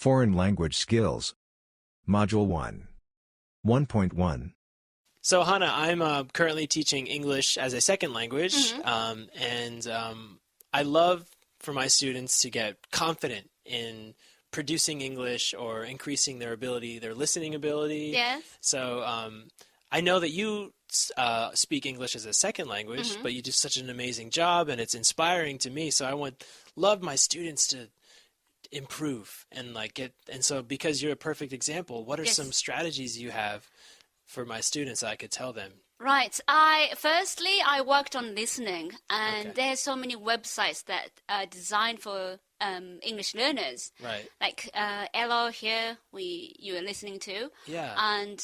Foreign Language Skills. Module 1. 1.1. So, Hannah, I'm currently teaching English as a second language, I love for my students to get confident in producing English or increasing their ability, their listening ability. Yes. So, I know that you speak English as a second language, but you do such an amazing job, and it's inspiring to me. So, love my students to improve and so because you're a perfect example, what are some strategies you have for my students I could tell them? Right. Firstly, I worked on listening, and there's so many websites that are designed for English learners. Right. Like Elo here, you are listening to. Yeah. And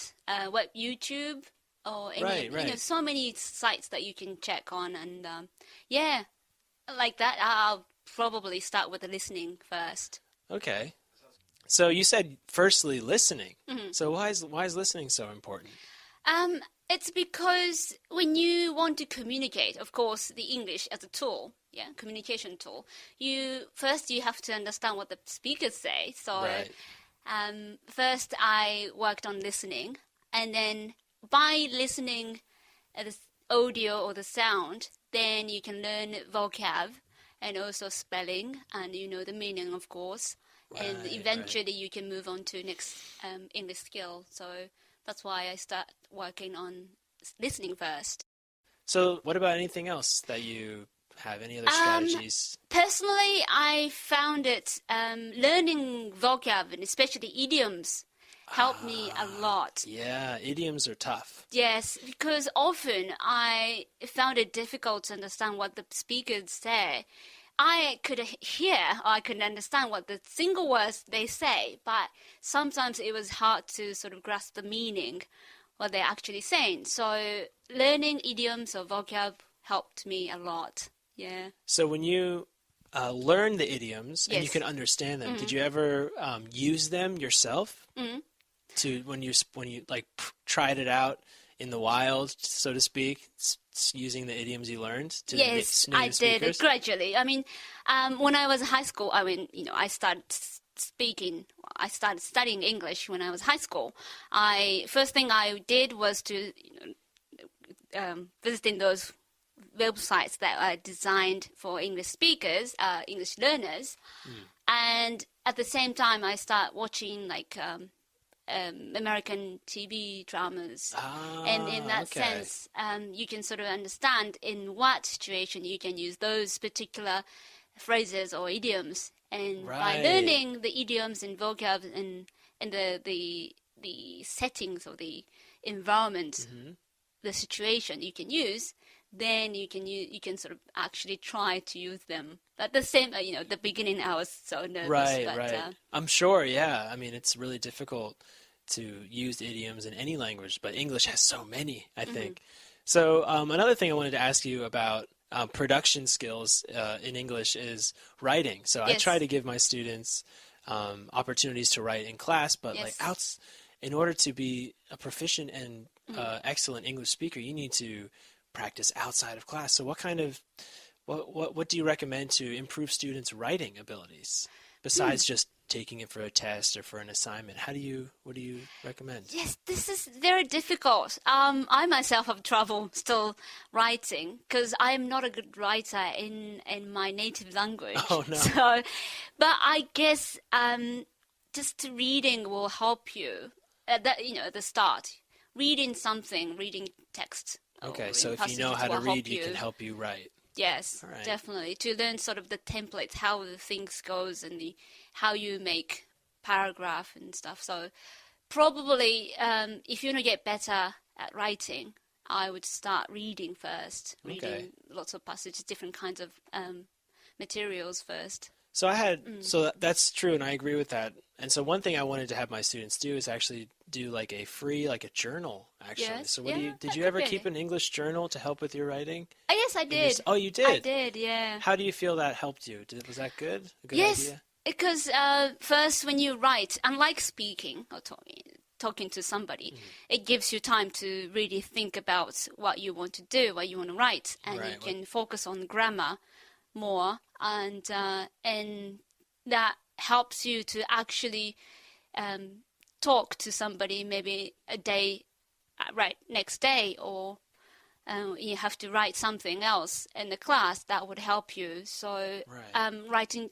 YouTube or any, so many sites that you can check on, and like that. I'll probably start with the listening first. Okay. So you said firstly listening. So why is listening so important? It's because when you want to communicate, of course, the English as a tool, communication tool, you have to understand what the speakers say. So first I worked on listening, and then by listening at the audio or the sound, then you can learn vocab and also spelling, and the meaning, of course. And eventually you can move on to next English skill. So that's why I start working on listening first. So what about anything else that you have? Any other strategies? Personally, I found it learning vocab, and especially idioms, helped me a lot. Yeah, idioms are tough. Yes, because often I found it difficult to understand what the speakers say. I could hear, or I could understand what the single words they say, but sometimes it was hard to sort of grasp the meaning, what they're actually saying. So learning idioms or vocab helped me a lot. Yeah. So when you learn the idioms and you can understand them, did you ever use them yourself? To when you tried it out in the wild, so to speak, using the idioms you learned to native speakers? I did gradually. I mean, when I was in high school, I started studying English when I was high school. First thing I did was to visiting those websites that are designed for English speakers, English learners, and at the same time I start watching American TV dramas, and in that sense, you can sort of understand in what situation you can use those particular phrases or idioms, and by learning the idioms and vocab and the settings or the environment, the situation you can use, then you can sort of actually try to use them. But the same, the beginning I was so nervous. Right. I'm sure, yeah. I mean, it's really difficult to use idioms in any language, but English has so many, I think. So another thing I wanted to ask you about production skills in English is writing. So I try to give my students opportunities to write in class, but in order to be a proficient and excellent English speaker, you need to practice outside of class. So what do you recommend to improve students' writing abilities besides just taking it for a test or for an assignment? What do you recommend? Yes, this is very difficult. I myself have trouble still writing because I am not a good writer in my native language. Oh no! But I guess just reading will help you at the start. Reading text. Okay, so if you know how to read, it can help you write. Yes, definitely. To learn sort of the templates, how the things goes, and how you make paragraph and stuff. So probably if you want to get better at writing, I would start reading first. Reading lots of passages, different kinds of materials first. So so that's true, and I agree with that. And so one thing I wanted to have my students do is actually do a journal, actually. Yes, so did you ever keep an English journal to help with your writing? Yes, I did. Oh, you did? I did, yeah. How do you feel that helped you? Was that good? A good idea? Because first when you write, unlike speaking or talking to somebody, it gives you time to really think about what you want to do, what you want to write, and you can focus on grammar more, and that helps you to actually talk to somebody maybe a day, next day, or you have to write something else in the class that would help you. So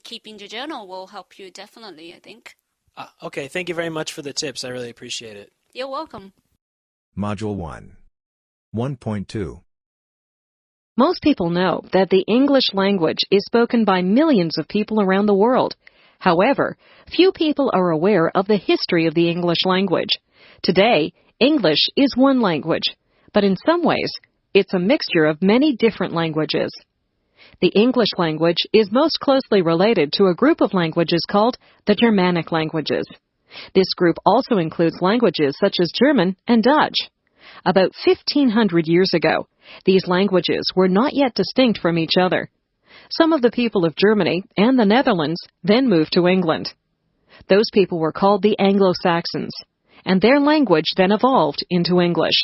keeping the journal will help you definitely, I think. Okay, thank you very much for the tips. I really appreciate it. You're welcome. Module 1. 1.2. Most people know that the English language is spoken by millions of people around the world. However, few people are aware of the history of the English language. Today, English is one language, but in some ways, it's a mixture of many different languages. The English language is most closely related to a group of languages called the Germanic languages. This group also includes languages such as German and Dutch. About 1,500 years ago, these languages were not yet distinct from each other. Some of the people of Germany and the Netherlands then moved to England. Those people were called the Anglo-Saxons, and their language then evolved into English.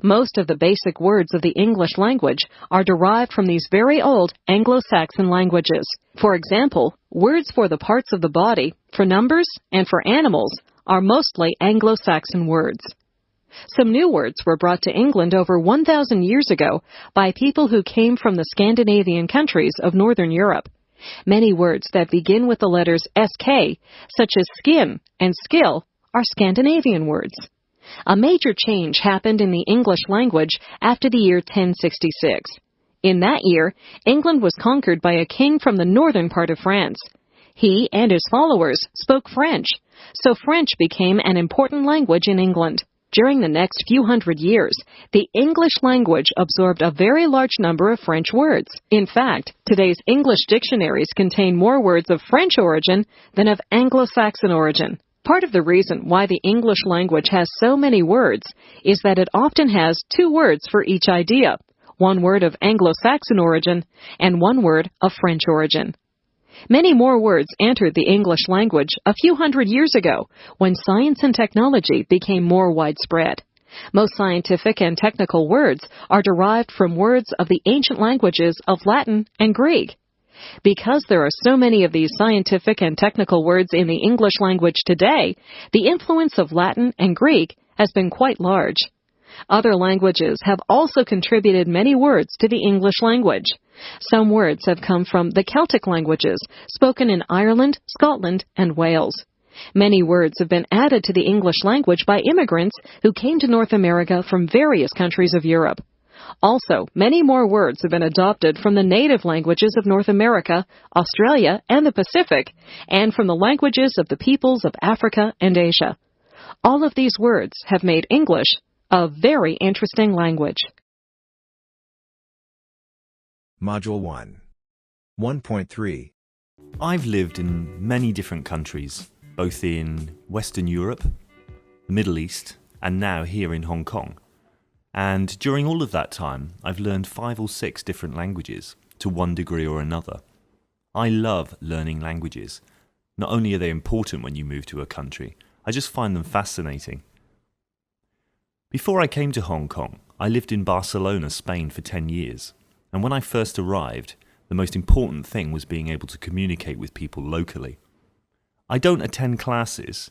Most of the basic words of the English language are derived from these very old Anglo-Saxon languages. For example, words for the parts of the body, for numbers, and for animals are mostly Anglo-Saxon words. Some new words were brought to England over 1,000 years ago by people who came from the Scandinavian countries of Northern Europe. Many words that begin with the letters SK, such as skin and skill, are Scandinavian words. A major change happened in the English language after the year 1066. In that year, England was conquered by a king from the northern part of France. He and his followers spoke French, so French became an important language in England. During the next few hundred years, the English language absorbed a very large number of French words. In fact, today's English dictionaries contain more words of French origin than of Anglo-Saxon origin. Part of the reason why the English language has so many words is that it often has two words for each idea, one word of Anglo-Saxon origin and one word of French origin. Many more words entered the English language a few hundred years ago when science and technology became more widespread. Most scientific and technical words are derived from words of the ancient languages of Latin and Greek. Because there are so many of these scientific and technical words in the English language today, the influence of Latin and Greek has been quite large. Other languages have also contributed many words to the English language. Some words have come from the Celtic languages, spoken in Ireland, Scotland, and Wales. Many words have been added to the English language by immigrants who came to North America from various countries of Europe. Also, many more words have been adopted from the native languages of North America, Australia, and the Pacific, and from the languages of the peoples of Africa and Asia. All of these words have made English a very interesting language. Module 1. 1.3. I've lived in many different countries, both in Western Europe, the Middle East, and now here in Hong Kong. And during all of that time, I've learned 5 or 6 different languages, to one degree or another. I love learning languages. Not only are they important when you move to a country, I just find them fascinating. Before I came to Hong Kong, I lived in Barcelona, Spain for 10 years. And when I first arrived, the most important thing was being able to communicate with people locally. I don't attend classes.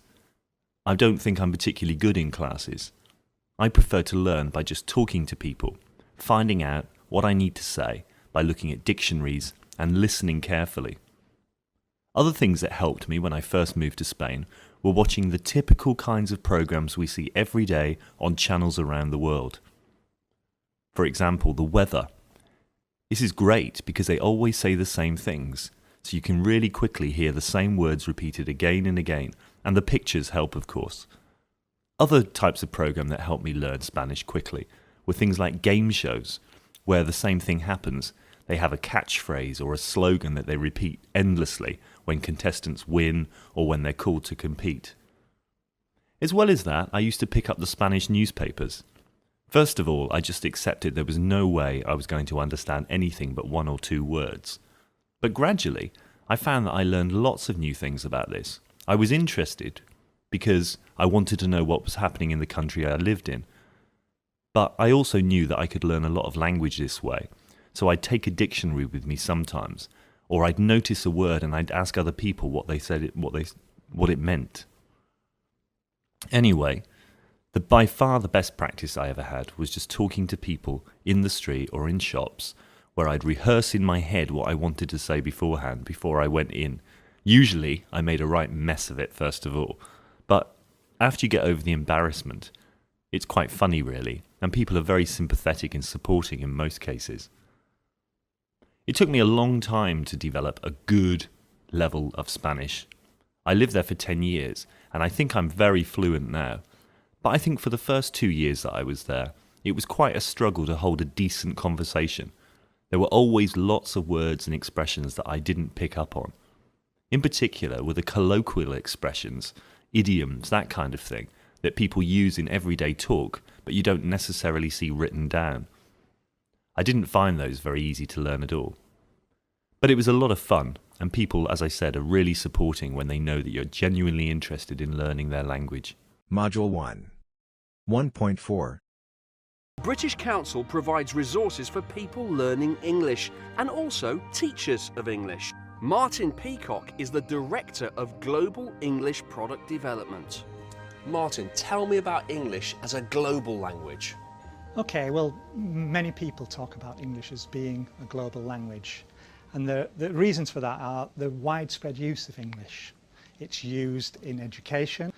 I don't think I'm particularly good in classes. I prefer to learn by just talking to people, finding out what I need to say by looking at dictionaries and listening carefully. Other things that helped me when I first moved to Spain were watching the typical kinds of programs we see every day on channels around the world. For example, the weather. This is great because they always say the same things, so you can really quickly hear the same words repeated again and again, and the pictures help, of course. Other types of program that helped me learn Spanish quickly were things like game shows, where the same thing happens. They have a catchphrase or a slogan that they repeat endlessly when contestants win or when they're called to compete. As well as that, I used to pick up the Spanish newspapers. First of all, I just accepted there was no way I was going to understand anything but 1 or 2 words. But gradually, I found that I learned lots of new things about this. I was interested because I wanted to know what was happening in the country I lived in. But I also knew that I could learn a lot of language this way, so I'd take a dictionary with me sometimes, Or I'd notice a word and I'd ask other people what it meant. Anyway, by far the best practice I ever had was just talking to people in the street or in shops where I'd rehearse in my head what I wanted to say beforehand before I went in. Usually, I made a right mess of it first of all, but after you get over the embarrassment, it's quite funny really, and people are very sympathetic and supporting in most cases. It took me a long time to develop a good level of Spanish. I lived there for 10 years, and I think I'm very fluent now. But I think for the first 2 years that I was there, it was quite a struggle to hold a decent conversation. There were always lots of words and expressions that I didn't pick up on. In particular were the colloquial expressions, idioms, that kind of thing, that people use in everyday talk, but you don't necessarily see written down. I didn't find those very easy to learn at all. But it was a lot of fun, and people, as I said, are really supporting when they know that you're genuinely interested in learning their language. Module 1. 1.4. British Council provides resources for people learning English and also teachers of English. Martin Peacock is the Director of Global English Product Development. Martin, tell me about English as a global language. Okay, well, many people talk about English as being a global language. And the reasons for that are the widespread use of English. It's used in education,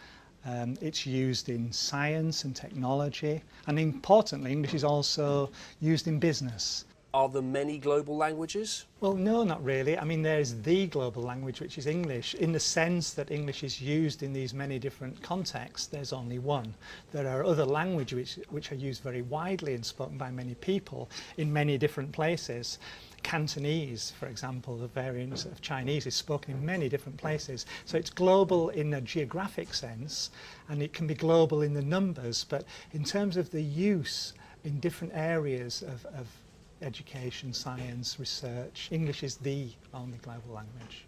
it's used in science and technology, and importantly, English is also used in business. Are there many global languages? Well, no, not really. I mean, there's the global language, which is English. In the sense that English is used in these many different contexts, there's only one. There are other languages which are used very widely and spoken by many people in many different places. Cantonese, for example, the variant of Chinese, is spoken in many different places. So it's global in a geographic sense, and it can be global in the numbers, but in terms of the use in different areas of education, science, research, English is the only global language.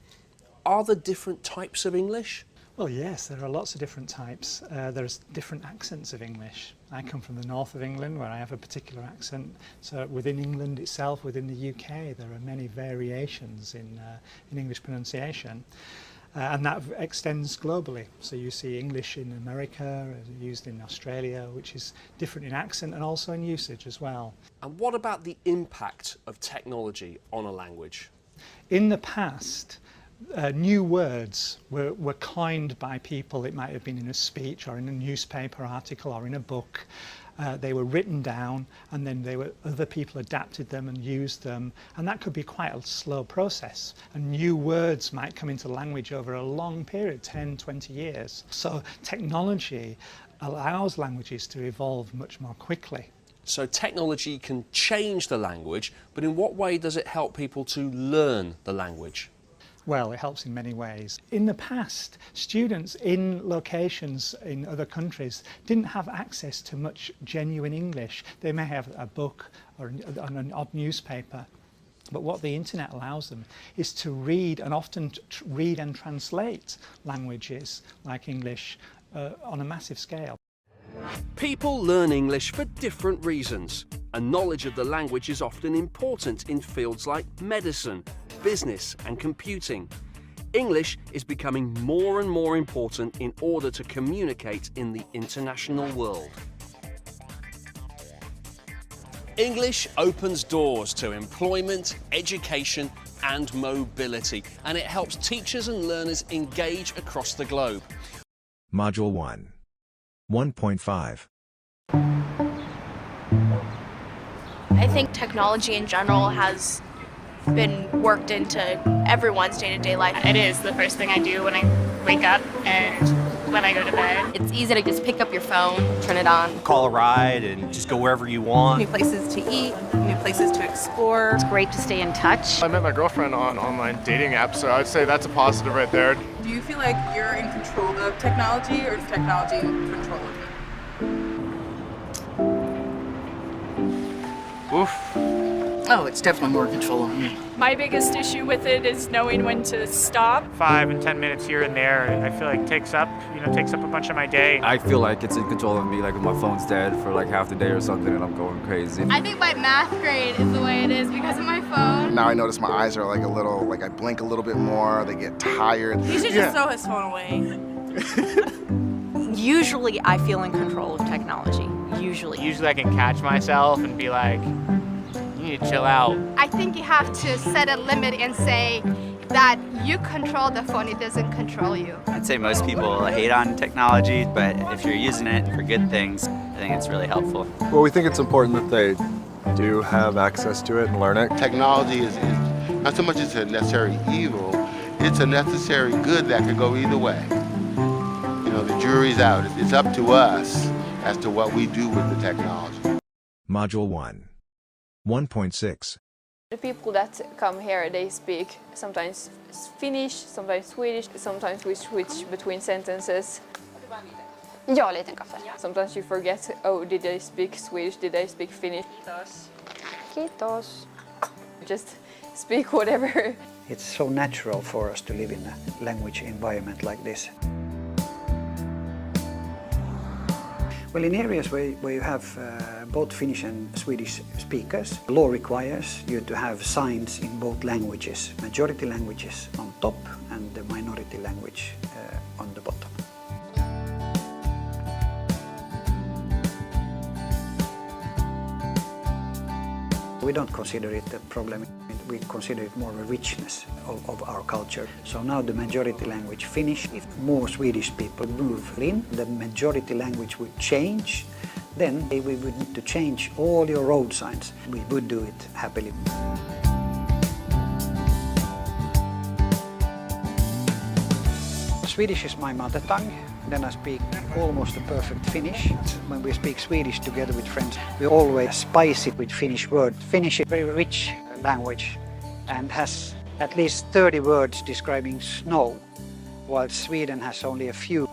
Are there different types of English? Well, yes, there are lots of different types. There's different accents of English. I come from the north of England, where I have a particular accent. So within England itself, within the UK, there are many variations in English pronunciation. And that extends globally. So you see English in America, used in Australia, which is different in accent and also in usage as well. And what about the impact of technology on a language? In the past, new words were coined by people. It might have been in a speech or in a newspaper article or in a book. They were written down, and then other people adapted them and used them, and that could be quite a slow process. And new words might come into language over a long period, 10, 20 years. So technology allows languages to evolve much more quickly. So technology can change the language, but in what way does it help people to learn the language? Well, it helps in many ways. In the past, students in locations in other countries didn't have access to much genuine English. They may have a book or an odd newspaper. But what the internet allows them is to read, and often read and translate languages like English on a massive scale. People learn English for different reasons, and knowledge of the language is often important in fields like medicine, business and computing. English is becoming more and more important in order to communicate in the international world. English opens doors to employment, education and mobility, and it helps teachers and learners engage across the globe. Module 1. 1.5. I think technology in general has been worked into everyone's day-to-day life. It is the first thing I do when I wake up and when I go to bed. It's easy to just pick up your phone, turn it on, call a ride and just go wherever you want. New places to eat, new places to explore. It's great to stay in touch. I met my girlfriend on online dating apps, so I'd say that's a positive right there. Do you feel like you're in control of technology, or is technology in control of you? Oof. Oh, it's definitely more control of me. My biggest issue with it is knowing when to stop. 5 and 10 minutes here and there, I feel like takes up a bunch of my day. I feel like it's in control of me, like if my phone's dead for like half the day or something and I'm going crazy. I think my math grade is the way it is because of my phone. Now I notice my eyes are like a little, like I blink a little bit more, they get tired. He should just throw his phone away. Usually I feel in control of technology. Usually I can catch myself and be like, you need to chill out. I think you have to set a limit and say that you control the phone, it doesn't control you. I'd say most people hate on technology, but if you're using it for good things, I think it's really helpful. Well, we think it's important that they do have access to it and learn it. Technology is not so much it's a necessary evil, it's a necessary good that could go either way. You know, the jury's out. It's up to us as to what we do with the technology. Module 1. 1.6. The people that come here, they speak sometimes Finnish, sometimes Swedish, sometimes we switch between sentences. Ja, liten kaffe. Sometimes you forget, oh, did they speak Swedish, did they speak Finnish? Kiitos. Kiitos. Just speak whatever. It's so natural for us to live in a language environment like this. Well, in areas where you have both Finnish and Swedish speakers, law requires you to have signs in both languages, majority languages on top and the minority language on the bottom. We don't consider it a problem, we consider it more a richness of our culture. So now the majority language Finnish, if more Swedish people move in, the majority language would change, then we would need to change all your road signs. We would do it happily. Swedish is my mother tongue. Then I speak almost a perfect Finnish. When we speak Swedish together with friends, we always spice it with Finnish words. Finnish is a very rich language and has at least 30 words describing snow, while Sweden has only a few.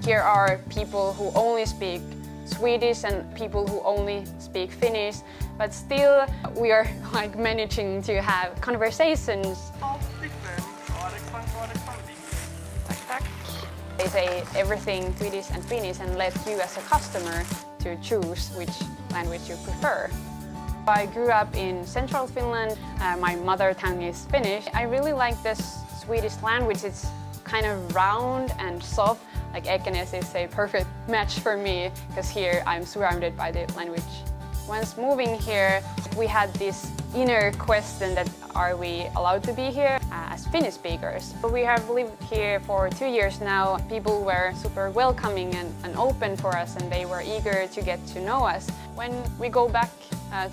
Here are people who only speak Swedish and people who only speak Finnish, but still we are like managing to have conversations. They say everything Swedish and Finnish and let you as a customer to choose which language you prefer. I grew up in central Finland. My mother tongue is Finnish. I really like this Swedish language. It's kind of round and soft. Like Ekenes is a perfect match for me because here I'm surrounded by the language. Once moving here, we had this inner question that are we allowed to be here as Finnish speakers? We have lived here for 2 years now. People were super welcoming and open for us, and they were eager to get to know us. When we go back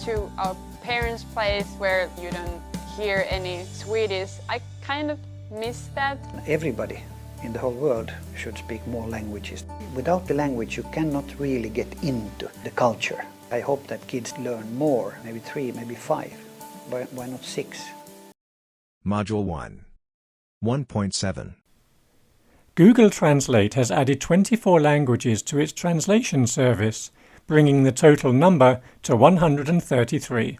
to our parents' place where you don't hear any Swedish, I kind of miss that. Everybody in the whole world should speak more languages. Without the language you cannot really get into the culture. I hope that kids learn more, maybe 3, maybe 5, why not 6? Module 1. 1.7. Google Translate has added 24 languages to its translation service, bringing the total number to 133.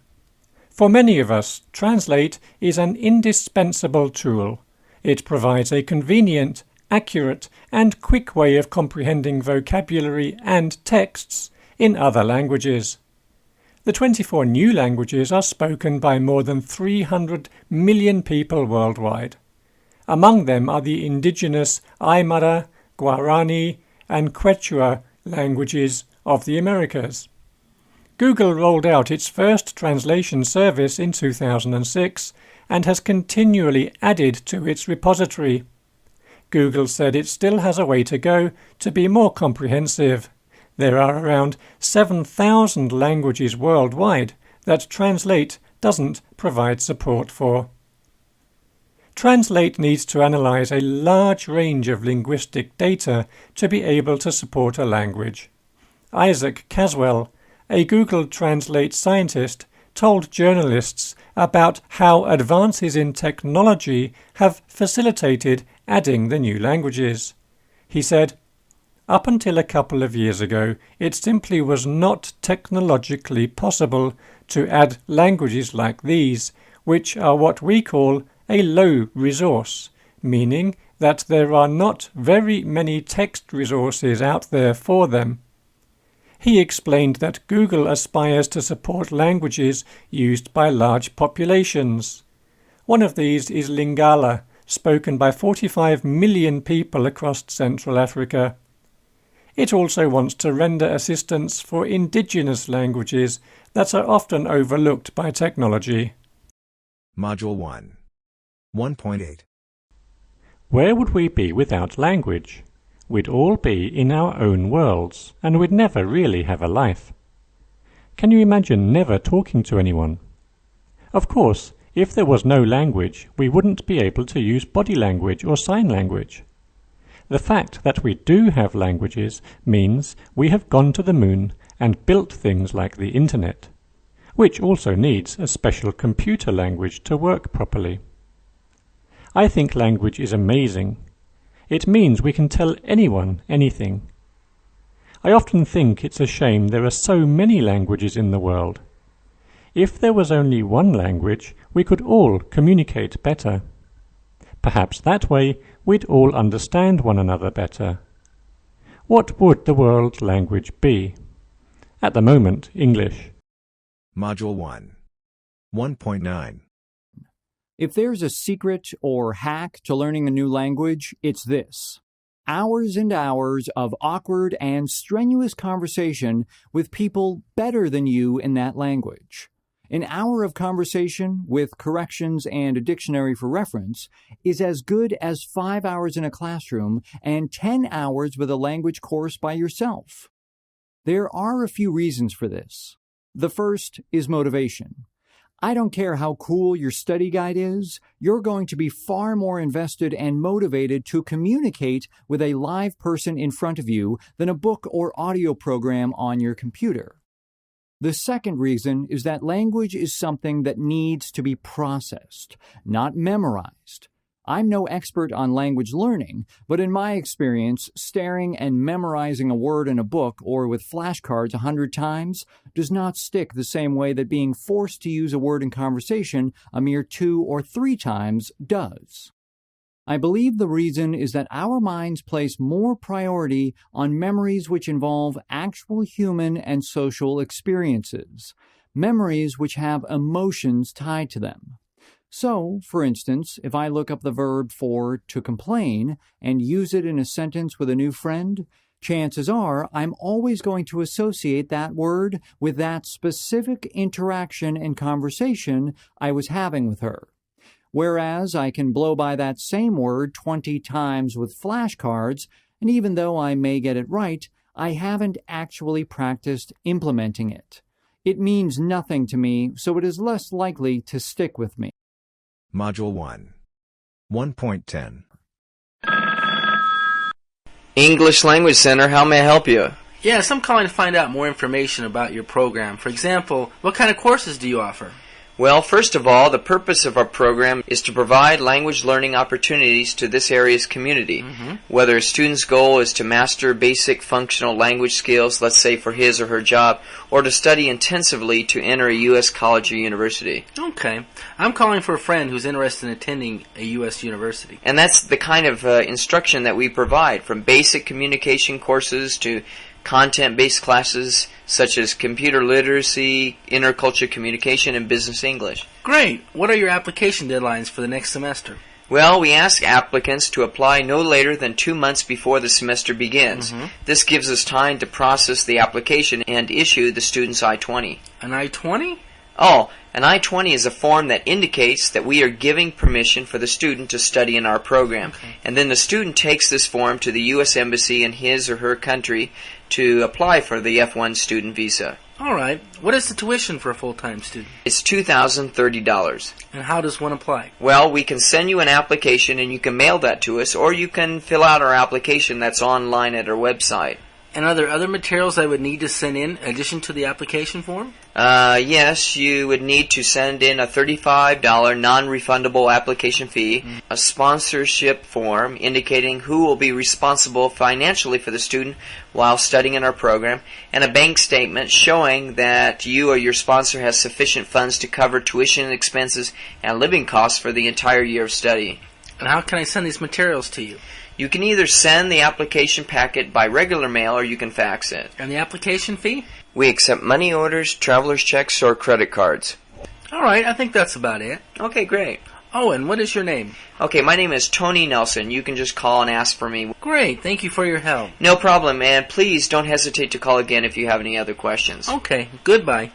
For many of us, Translate is an indispensable tool. It provides a convenient, accurate and quick way of comprehending vocabulary and texts in other languages. The 24 new languages are spoken by more than 300 million people worldwide. Among them are the indigenous Aymara, Guarani and Quechua languages of the Americas. Google rolled out its first translation service in 2006 and has continually added to its repository. Google said it still has a way to go to be more comprehensive. There are around 7,000 languages worldwide that Translate doesn't provide support for. Translate needs to analyze a large range of linguistic data to be able to support a language. Isaac Caswell, a Google Translate scientist, told journalists about how advances in technology have facilitated adding the new languages. He said, "Up until a couple of years ago, it simply was not technologically possible to add languages like these, which are what we call a low resource, meaning that there are not very many text resources out there for them." He explained that Google aspires to support languages used by large populations. One of these is Lingala, spoken by 45 million people across Central Africa. It also wants to render assistance for indigenous languages that are often overlooked by technology. Module 1. 1.8. Where would we be without language? We'd all be in our own worlds, and we'd never really have a life. Can you imagine never talking to anyone? Of course, if there was no language, we wouldn't be able to use body language or sign language. The fact that we do have languages means we have gone to the moon and built things like the internet, which also needs a special computer language to work properly. I think language is amazing. It means we can tell anyone anything. I often think it's a shame there are so many languages in the world. If there was only one language, we could all communicate better. Perhaps that way we'd all understand one another better. What would the world language be? At the moment, English. Module 1. 1.9. If there's a secret or hack to learning a new language, it's this: hours and hours of awkward and strenuous conversation with people better than you in that language. An hour of conversation with corrections and a dictionary for reference is as good as 5 hours in a classroom and 10 hours with a language course by yourself. There are a few reasons for this. The first is motivation. I don't care how cool your study guide is, you're going to be far more invested and motivated to communicate with a live person in front of you than a book or audio program on your computer. The second reason is that language is something that needs to be processed, not memorized. I'm no expert on language learning, but in my experience, staring and memorizing a word in a book or with flashcards 100 times does not stick the same way that being forced to use a word in conversation a mere 2 or 3 times does. I believe the reason is that our minds place more priority on memories which involve actual human and social experiences, memories which have emotions tied to them. So, for instance, if I look up the verb for to complain and use it in a sentence with a new friend, chances are I'm always going to associate that word with that specific interaction and conversation I was having with her. Whereas I can blow by that same word 20 times with flashcards, and even though I may get it right, I haven't actually practiced implementing it. It means nothing to me, so it is less likely to stick with me. Module 1. 1.10. English Language Center, how may I help you? Yes, I'm calling to find out more information about your program. For example, what kind of courses do you offer? Well, first of all, the purpose of our program is to provide language learning opportunities to this area's community. Whether a student's goal is to master basic functional language skills, let's say for his or her job, or to study intensively to enter a U.S. college or university. Okay. I'm calling for a friend who's interested in attending a U.S. university. And that's the kind of instruction that we provide, from basic communication courses to content-based classes such as computer literacy, intercultural communication, and business English. Great! What are your application deadlines for the next semester? Well, we ask applicants to apply no later than 2 months before the semester begins. This gives us time to process the application and issue the student's I-20. An I-20? Oh, an I-20 is a form that indicates that we are giving permission for the student to study in our program. And then the student takes this form to the U.S. Embassy in his or her country to apply for the F1 student visa. All right. What is the tuition for a full-time student? It's $2,030. And how does one apply? Well, we can send you an application and you can mail that to us, or you can fill out our application that's online at our website. And are there other materials I would need to send in addition to the application form? Yes, you would need to send in a $35 non-refundable application fee, a sponsorship form indicating who will be responsible financially for the student while studying in our program, and a bank statement showing that you or your sponsor has sufficient funds to cover tuition expenses and living costs for the entire year of study. And how can I send these materials to you? You can either send the application packet by regular mail or you can fax it. And the application fee? We accept money orders, traveler's checks, or credit cards. All right, I think that's about it. Okay, great. Oh, and what is your name? Okay, my name is Tony Nelson. You can just call and ask for me. Great, thank you for your help. No problem, and please don't hesitate to call again if you have any other questions. Okay, goodbye.